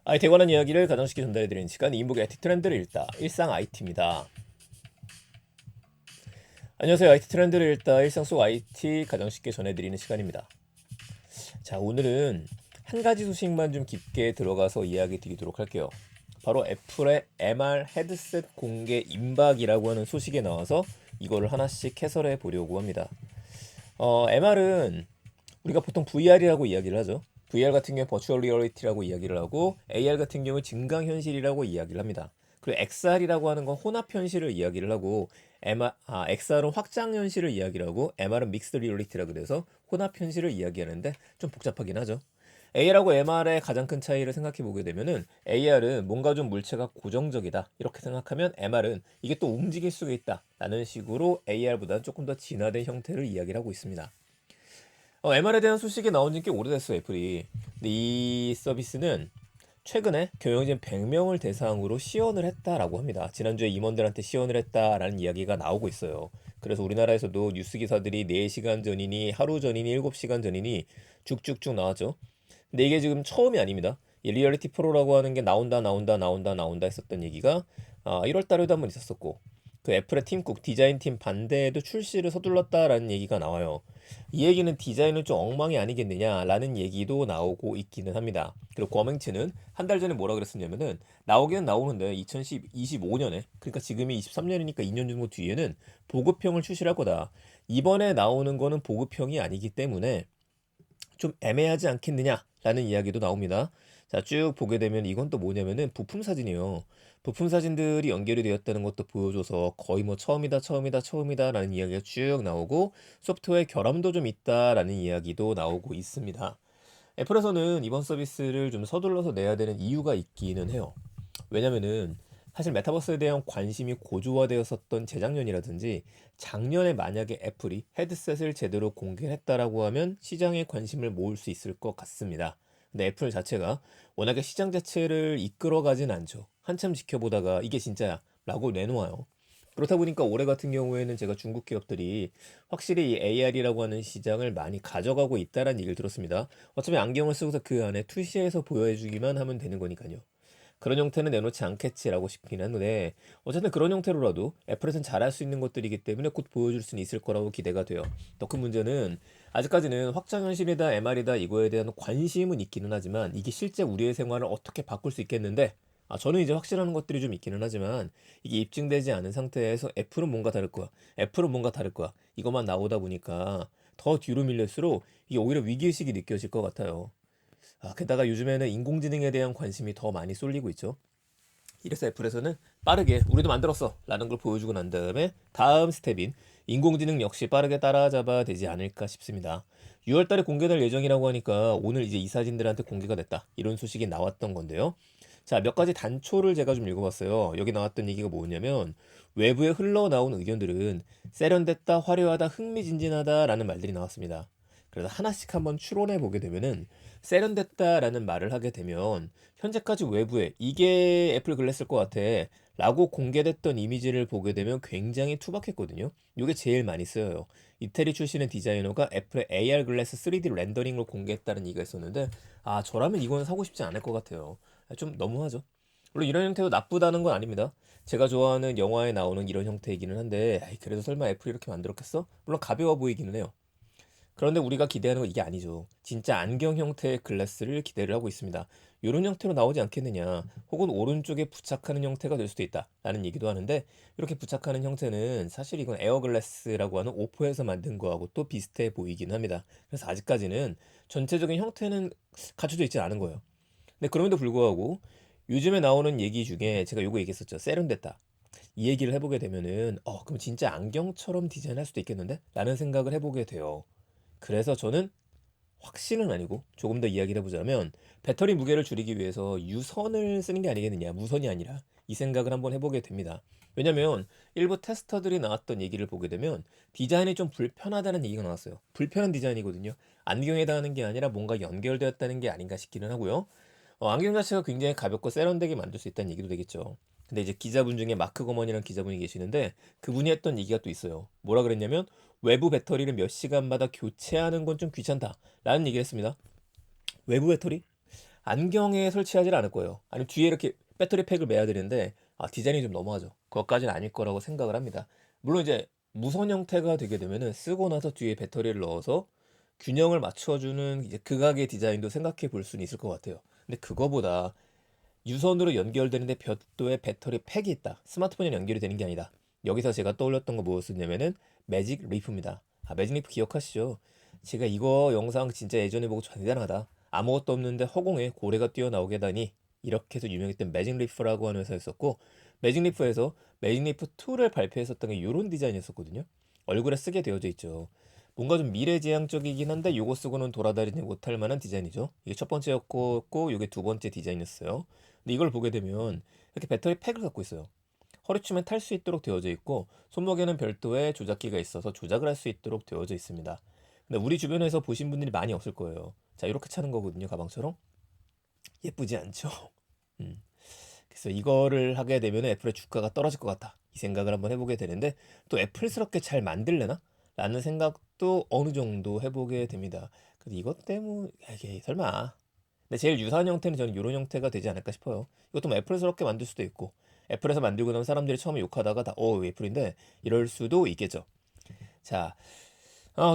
IT 관한 이야기를 가장 쉽게 전달해드리는 시간 이인복의 IT 트렌드를 읽다 일상 IT입니다. 안녕하세요. IT 트렌드를 읽다 일상 속 IT 가장 쉽게 전해드리는 시간입니다. 자, 오늘은 한 가지 소식만 좀 깊게 들어가서 이야기 드리도록 할게요. 바로 애플의 MR 헤드셋 공개 임박이라고 하는 소식에 나와서 이거를 하나씩 해설해 보려고 합니다. MR은 우리가 보통 VR이라고 이야기를 하죠. VR 같은 경우에 버추얼 리얼리티라고 이야기를 하고 AR 같은 경우에 증강현실이라고 이야기를 합니다. 그리고 XR이라고 하는 건 혼합현실을 이야기를 하고 XR은 확장현실을 이야기를 하고 MR은 믹스드 리얼리티라 그래서 혼합현실을 이야기하는데 좀 복잡하긴 하죠. AR하고 MR의 가장 큰 차이를 생각해 보게 되면은 AR은 뭔가 좀 물체가 고정적이다 이렇게 생각하면 MR은 이게 또 움직일 수가 있다 라는 식으로 AR보다는 조금 더 진화된 형태를 이야기를 하고 있습니다. MR에 대한 소식이 나온 지 꽤 오래됐어요, 애플이. 근데 이 서비스는 최근에 경영진 100명을 대상으로 시연을 했다라고 합니다. 지난주에 임원들한테 시연을 했다라는 이야기가 나오고 있어요. 그래서 우리나라에서도 뉴스 기사들이 4시간 전이니 하루 전이니 7시간 전이니 쭉쭉쭉 나왔죠. 근데 이게 지금 처음이 아닙니다. 이 리얼리티 프로라고 하는 게 나온다 했었던 얘기가 1월 달에도 한번 있었었고 그 애플의 팀쿡 디자인팀 반대에도 출시를 서둘렀다라는 얘기가 나와요. 이 얘기는 디자인은 좀 엉망이 아니겠느냐라는 얘기도 나오고 있기는 합니다. 그리고 거맹치는 한 달 전에 뭐라 그랬었냐면은 나오기는 나오는데 2025년에 그러니까 지금이 23년이니까 2년 정도 뒤에는 보급형을 출시할 거다. 이번에 나오는 거는 보급형이 아니기 때문에 좀 애매하지 않겠느냐라는 이야기도 나옵니다. 자, 쭉 보게 되면 이건 또 뭐냐면은 부품 사진이에요. 부품 사진들이 연결이 되었다는 것도 보여줘서 거의 뭐 처음이다라는 이야기가 쭉 나오고 소프트웨어 결함도 좀 있다라는 이야기도 나오고 있습니다. 애플에서는 이번 서비스를 좀 서둘러서 내야 되는 이유가 있기는 해요. 왜냐면은 사실 메타버스에 대한 관심이 고조화되었었던 재작년이라든지 작년에 만약에 애플이 헤드셋을 제대로 공개했다라고 하면 시장의 관심을 모을 수 있을 것 같습니다. 근데 애플 자체가 워낙에 시장 자체를 이끌어가진 않죠. 한참 지켜보다가 이게 진짜야 라고 내놓아요. 그렇다 보니까 올해 같은 경우에는 제가 중국 기업들이 확실히 이 AR이라고 하는 시장을 많이 가져가고 있다는 얘기를 들었습니다. 어차피 안경을 쓰고서 그 안에 투시해서 보여주기만 하면 되는 거니까요. 그런 형태는 내놓지 않겠지라고 싶긴 한데 어쨌든 그런 형태로라도 애플에선 잘할 수 있는 것들이기 때문에 곧 보여줄 수는 있을 거라고 기대가 돼요. 더 큰 문제는 아직까지는 확장현실이다 MR이다 이거에 대한 관심은 있기는 하지만 이게 실제 우리의 생활을 어떻게 바꿀 수 있겠는데 저는 이제 확실한 것들이 좀 있기는 하지만 이게 입증되지 않은 상태에서 애플은 뭔가 다를 거야. 애플은 뭔가 다를 거야. 이것만 나오다 보니까 더 뒤로 밀릴수록 이게 오히려 위기의식이 느껴질 것 같아요. 게다가 요즘에는 인공지능에 대한 관심이 더 많이 쏠리고 있죠. 이래서 애플에서는 빠르게 우리도 만들었어 라는 걸 보여주고 난 다음에 다음 스텝인 인공지능 역시 빠르게 따라잡아야 되지 않을까 싶습니다. 6월 달에 공개될 예정이라고 하니까 오늘 이제 이 사진들한테 공개가 됐다. 이런 소식이 나왔던 건데요. 자, 몇 가지 단초를 제가 좀 읽어봤어요. 여기 나왔던 얘기가 뭐냐면 외부에 흘러나온 의견들은 세련됐다, 화려하다, 흥미진진하다라는 말들이 나왔습니다. 그래서 하나씩 한번 추론해 보게 되면은 세련됐다라는 말을 하게 되면 현재까지 외부에 이게 애플 글래스일 것 같아 라고 공개됐던 이미지를 보게 되면 굉장히 투박했거든요. 이게 제일 많이 쓰여요. 이태리 출신의 디자이너가 애플의 AR 글래스 3D 렌더링으로 공개했다는 얘기가 있었는데 저라면 이건 사고 싶지 않을 것 같아요. 좀 너무하죠. 물론 이런 형태도 나쁘다는 건 아닙니다. 제가 좋아하는 영화에 나오는 이런 형태이기는 한데 그래도 설마 애플이 이렇게 만들었겠어? 물론 가벼워 보이기는 해요. 그런데 우리가 기대하는 건 이게 아니죠. 진짜 안경 형태의 글라스를 기대를 하고 있습니다. 이런 형태로 나오지 않겠느냐, 혹은 오른쪽에 부착하는 형태가 될 수도 있다 라는 얘기도 하는데 이렇게 부착하는 형태는 사실 이건 에어글라스라고 하는 오포에서 만든 거하고 또 비슷해 보이긴 합니다. 그래서 아직까지는 전체적인 형태는 갖춰져 있지 않은 거예요. 근데 그럼에도 불구하고 요즘에 나오는 얘기 중에 제가 요거 얘기했었죠. 세련됐다. 이 얘기를 해보게 되면은 그럼 진짜 안경처럼 디자인할 수도 있겠는데? 라는 생각을 해보게 돼요. 그래서 저는 확신은 아니고 조금 더 이야기를 해보자면 배터리 무게를 줄이기 위해서 유선을 쓰는 게 아니겠느냐, 무선이 아니라 이 생각을 한번 해보게 됩니다. 왜냐면 일부 테스터들이 나왔던 얘기를 보게 되면 디자인이 좀 불편하다는 얘기가 나왔어요. 불편한 디자인이거든요. 안경에 닿는 게 아니라 뭔가 연결되었다는 게 아닌가 싶기는 하고요. 안경 자체가 굉장히 가볍고 세련되게 만들 수 있다는 얘기도 되겠죠. 근데 이제 기자분 중에 마크 거먼이라는 기자분이 계시는데 그분이 했던 얘기가 또 있어요. 뭐라 그랬냐면 외부 배터리를 몇 시간마다 교체하는 건 좀 귀찮다 라는 얘기를 했습니다. 외부 배터리? 안경에 설치하지는 않을 거예요. 아니면 뒤에 이렇게 배터리 팩을 매야 되는데 디자인이 좀 너무하죠. 그것까지는 아닐 거라고 생각을 합니다. 물론 이제 무선 형태가 되게 되면은 쓰고 나서 뒤에 배터리를 넣어서 균형을 맞춰주는 이제 극악의 디자인도 생각해 볼 수는 있을 것 같아요. 근데 그거보다 유선으로 연결되는데 별도의 배터리 팩이 있다. 스마트폰이랑 연결이 되는 게 아니다. 여기서 제가 떠올렸던 거 무엇이냐면은 매직 리프입니다. 매직 리프 기억하시죠? 제가 이거 영상 진짜 예전에 보고 대단하다. 아무것도 없는데 허공에 고래가 뛰어나오게 하다니 이렇게 해서 유명했던 매직 리프라고 하는 회사였었고 매직 리프에서 매직 리프 2를 발표했었던 게 이런 디자인이었었거든요. 얼굴에 쓰게 되어져 있죠. 뭔가 좀 미래지향적이긴 한데 요거 쓰고는 돌아다니지 못할 만한 디자인이죠. 이게 첫 번째였고 이게 두 번째 디자인이었어요. 근데 이걸 보게 되면 이렇게 배터리 팩을 갖고 있어요. 허리춤에 탈 수 있도록 되어져 있고 손목에는 별도의 조작기가 있어서 조작을 할 수 있도록 되어져 있습니다. 근데 우리 주변에서 보신 분들이 많이 없을 거예요. 자, 이렇게 차는 거거든요, 가방처럼. 예쁘지 않죠? 음. 그래서 이거를 하게 되면 애플의 주가가 떨어질 것 같다. 이 생각을 한번 해보게 되는데 또 애플스럽게 잘 만들려나? 라는 생각도 어느 정도 해보게 됩니다. 근데 이것 때문에 이게 설마. 근데 제일 유사한 형태는 저는 이런 형태가 되지 않을까 싶어요. 이것도 뭐 애플스럽게 만들 수도 있고 애플에서 만들고 나면 사람들이 처음에 욕하다가 다 애플인데 이럴 수도 있겠죠. 자,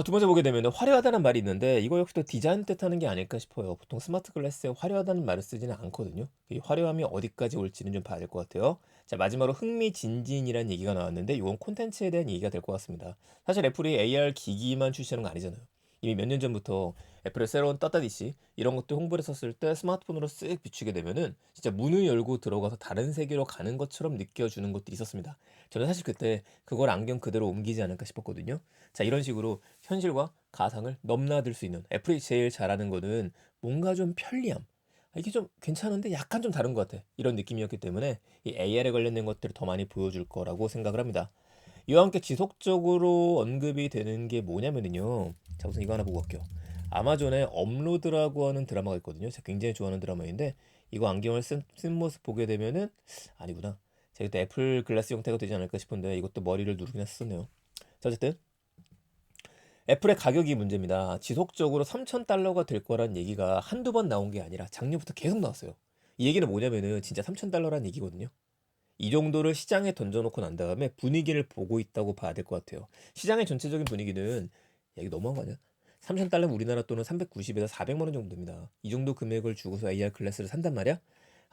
두 번째 보게 되면 화려하다는 말이 있는데 이거 역시 또 디자인 뜻하는 게 아닐까 싶어요. 보통 스마트 글래스에 화려하다는 말을 쓰지는 않거든요. 이 화려함이 어디까지 올지는 좀 봐야 될 것 같아요. 자, 마지막으로 흥미진진이라는 얘기가 나왔는데 이건 콘텐츠에 대한 얘기가 될 것 같습니다. 사실 애플이 AR 기기만 출시하는 거 아니잖아요. 이미 몇 년 전부터 애플의 새로운 따따디시 이런 것도 홍보를 했었을 때 스마트폰으로 쓱 비추게 되면은 진짜 문을 열고 들어가서 다른 세계로 가는 것처럼 느껴주는 것들이 있었습니다. 저는 사실 그때 그걸 안경 그대로 옮기지 않을까 싶었거든요. 자, 이런 식으로 현실과 가상을 넘나들 수 있는 애플이 제일 잘하는 거는 뭔가 좀 편리함. 이게 좀 괜찮은데 약간 좀 다른 것 같아. 이런 느낌이었기 때문에 이 AR에 관련된 것들을 더 많이 보여줄 거라고 생각을 합니다. 이와 함께 지속적으로 언급이 되는 게 뭐냐면요. 자, 우선 이거 하나 보고 갈게요. 아마존에 업로드라고 하는 드라마가 있거든요. 제가 굉장히 좋아하는 드라마인데 이거 안경을 쓴 모습 보게 되면은 아니구나. 제가 그때 애플 글라스 형태가 되지 않을까 싶은데 이것도 머리를 누르긴 했었네요. 자, 어쨌든 애플의 가격이 문제입니다. 지속적으로 3,000달러가 될 거란 얘기가 한두 번 나온 게 아니라 작년부터 계속 나왔어요. 이 얘기는 뭐냐면은 진짜 3,000달러란 얘기거든요. 이 정도를 시장에 던져놓고 난 다음에 분위기를 보고 있다고 봐야 될 것 같아요. 시장의 전체적인 분위기는 야, 이거 너무한 거 아니야? 3,000달러면 우리나라 돈은 390에서 400만 원 정도 됩니다. 이 정도 금액을 주고서 AR 글래스를 산단 말이야?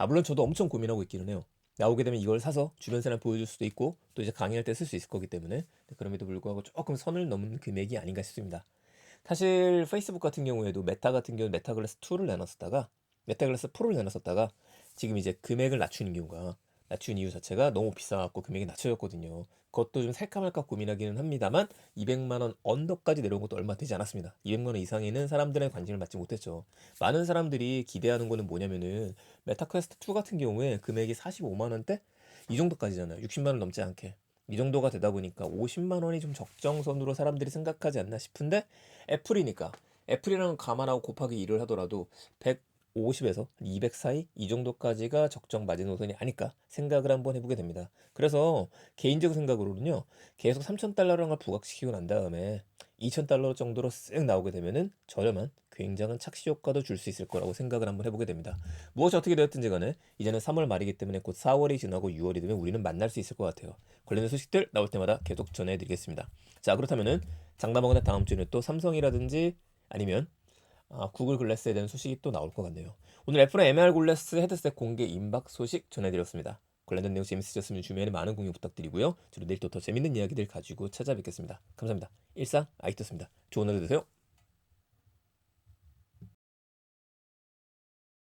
물론 저도 엄청 고민하고 있기는 해요. 나오게 되면 이걸 사서 주변 사람 보여줄 수도 있고 또 이제 강의할 때 쓸 수 있을 거기 때문에 그럼에도 불구하고 조금 선을 넘은 금액이 아닌가 싶습니다. 사실 페이스북 같은 경우에도 메타 같은 경우는 메타글래스 2를 내놨었다가 메타글래스 프로를 내놨었다가 지금 이제 금액을 낮추는 이유가 낮춘 이유 자체가 너무 비싸갖고 금액이 낮춰졌거든요. 그것도 좀 살까 말까 고민하기는 합니다만 200만 원 언더까지 내려온 것도 얼마 되지 않았습니다. 200만 원 이상에는 사람들의 관심을 받지 못했죠. 많은 사람들이 기대하는 거는 뭐냐면은 메타퀘스트 2 같은 경우에 금액이 45만 원대 이 정도까지잖아요. 60만 원 넘지 않게. 이 정도가 되다 보니까 50만 원이 좀 적정선으로 사람들이 생각하지 않나 싶은데 애플이니까 애플이라는 걸 감안하고 곱하기 2를 하더라도 150에서 200 사이 이 정도까지가 적정 마지노선이 아닐까 생각을 한번 해보게 됩니다. 그래서 개인적 생각으로는요. 계속 3,000달러라는 걸 부각시키고 난 다음에 2,000달러 정도로 쓱 나오게 되면은 저렴한 굉장한 착시 효과도 줄 수 있을 거라고 생각을 한번 해보게 됩니다. 무엇이 어떻게 되었든지 간에 이제는 3월 말이기 때문에 곧 4월이 지나고 6월이 되면 우리는 만날 수 있을 것 같아요. 관련된 소식들 나올 때마다 계속 전해드리겠습니다. 자, 그렇다면은 장담하거나 다음 주에는 또 삼성이라든지 아니면 구글 글래스에 대한 소식이 또 나올 것 같네요. 오늘 애플의 MR 글래스 헤드셋 공개 임박 소식 전해드렸습니다. 관련된 내용 재밌으셨으면 주변에 많은 공유 부탁드리고요. 저는 내일 또 더 재밌는 이야기들 가지고 찾아뵙겠습니다. 감사합니다. 일상 아이토스입니다. 좋은 하루 되세요.